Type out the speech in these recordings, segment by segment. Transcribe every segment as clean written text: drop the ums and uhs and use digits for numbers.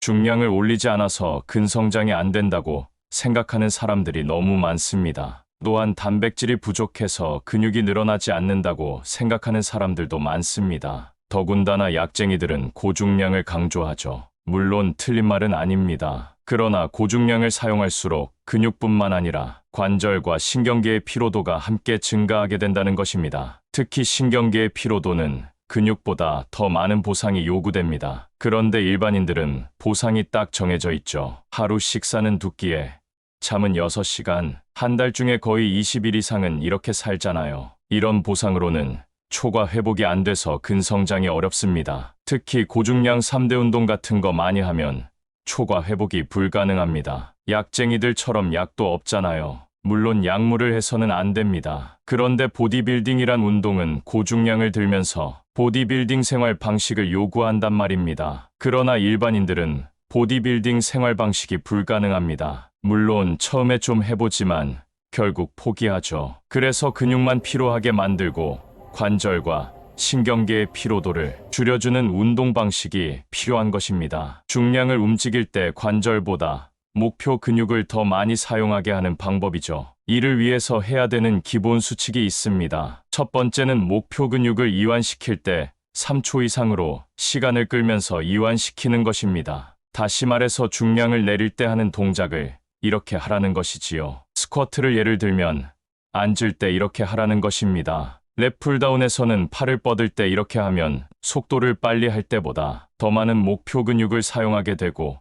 중량을 올리지 않아서 근성장이 안 된다고 생각하는 사람들이 너무 많습니다. 또한 단백질이 부족해서 근육이 늘어나지 않는다고 생각하는 사람들도 많습니다. 더군다나 약쟁이들은 고중량을 강조하죠. 물론 틀린 말은 아닙니다. 그러나 고중량을 사용할수록 근육뿐만 아니라 관절과 신경계의 피로도가 함께 증가하게 된다는 것입니다. 특히 신경계의 피로도는 근육보다 더 많은 보상이 요구됩니다. 그런데 일반인들은 보상이 딱 정해져 있죠. 하루 식사는 2끼에 잠은 6시간, 한 달 중에 거의 20일 이상은 이렇게 살잖아요. 이런 보상으로는 초과 회복이 안 돼서 근성장이 어렵습니다. 특히 고중량 3대 운동 같은 거 많이 하면 초과 회복이 불가능합니다. 약쟁이들처럼 약도 없잖아요. 물론 약물을 해서는 안 됩니다. 그런데 보디빌딩이란 운동은 고중량을 들면서 보디빌딩 생활 방식을 요구한단 말입니다. 그러나 일반인들은 보디빌딩 생활 방식이 불가능합니다. 물론 처음에 좀 해보지만 결국 포기하죠. 그래서 근육만 피로하게 만들고 관절과 신경계의 피로도를 줄여주는 운동 방식이 필요한 것입니다. 중량을 움직일 때 관절보다 목표 근육을 더 많이 사용하게 하는 방법이죠. 이를 위해서 해야 되는 기본 수칙이 있습니다. 첫 번째는 목표 근육을 이완시킬 때 3초 이상으로 시간을 끌면서 이완시키는 것입니다. 다시 말해서 중량을 내릴 때 하는 동작을 이렇게 하라는 것이지요. 스쿼트를 예를 들면 앉을 때 이렇게 하라는 것입니다. 랩 풀다운에서는 팔을 뻗을 때 이렇게 하면 속도를 빨리 할 때보다 더 많은 목표 근육을 사용하게 되고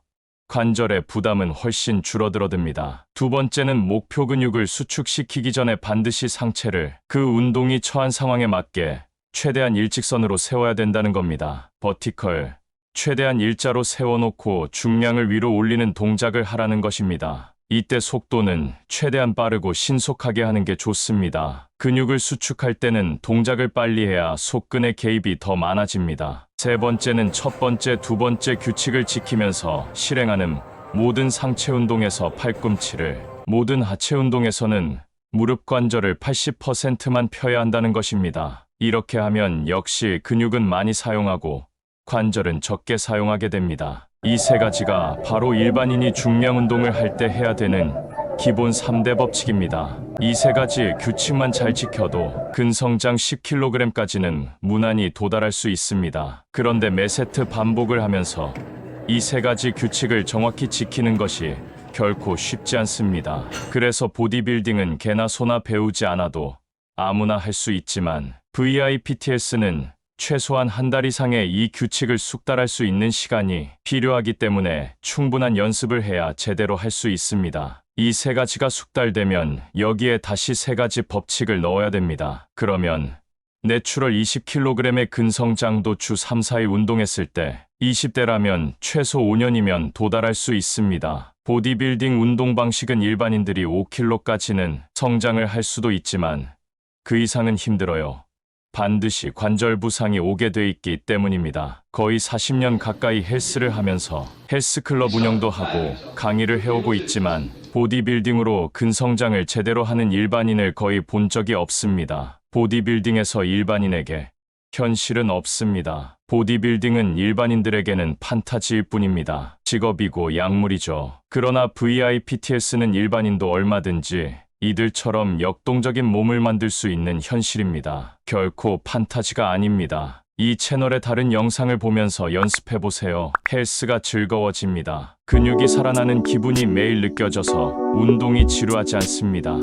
관절의 부담은 훨씬 줄어들어듭니다. 두 번째는 목표 근육을 수축시키기 전에 반드시 상체를 그 운동이 처한 상황에 맞게 최대한 일직선으로 세워야 된다는 겁니다. 버티컬, 최대한 일자로 세워놓고 중량을 위로 올리는 동작을 하라는 것입니다. 이때 속도는 최대한 빠르고 신속하게 하는 게 좋습니다. 근육을 수축할 때는 동작을 빨리 해야 속근의 개입이 더 많아집니다. 세 번째는 첫 번째, 두 번째 규칙을 지키면서 실행하는 모든 상체 운동에서 팔꿈치를, 모든 하체 운동에서는 무릎 관절을 80%만 펴야 한다는 것입니다. 이렇게 하면 역시 근육은 많이 사용하고 관절은 적게 사용하게 됩니다. 이 세 가지가 바로 일반인이 중량 운동을 할 때 해야 되는 기본 3대 법칙입니다. 이 세 가지 규칙만 잘 지켜도 근성장 10kg까지는 무난히 도달할 수 있습니다. 그런데 매 세트 반복을 하면서 이 세 가지 규칙을 정확히 지키는 것이 결코 쉽지 않습니다. 그래서 보디빌딩은 개나 소나 배우지 않아도 아무나 할 수 있지만 VIPTS는 최소한 한 달 이상의 이 규칙을 숙달할 수 있는 시간이 필요하기 때문에 충분한 연습을 해야 제대로 할 수 있습니다. 이 세 가지가 숙달되면 여기에 다시 세 가지 법칙을 넣어야 됩니다. 그러면 내추럴 20kg의 근성장도 주 3, 4일 운동했을 때 20대라면 최소 5년이면 도달할 수 있습니다. 보디빌딩 운동 방식은 일반인들이 5kg까지는 성장을 할 수도 있지만 그 이상은 힘들어요. 반드시 관절 부상이 오게 돼 있기 때문입니다. 거의 40년 가까이 헬스를 하면서 헬스클럽 운영도 하고 강의를 해오고 있지만 보디빌딩으로 근성장을 제대로 하는 일반인을 거의 본 적이 없습니다. 보디빌딩에서 일반인에게 현실은 없습니다. 보디빌딩은 일반인들에게는 판타지일 뿐입니다. 직업이고 약물이죠. 그러나 VIPTS는 일반인도 얼마든지 이들처럼 역동적인 몸을 만들 수 있는 현실입니다. 결코 판타지가 아닙니다. 이 채널의 다른 영상을 보면서 연습해보세요. 헬스가 즐거워집니다. 근육이 살아나는 기분이 매일 느껴져서 운동이 지루하지 않습니다.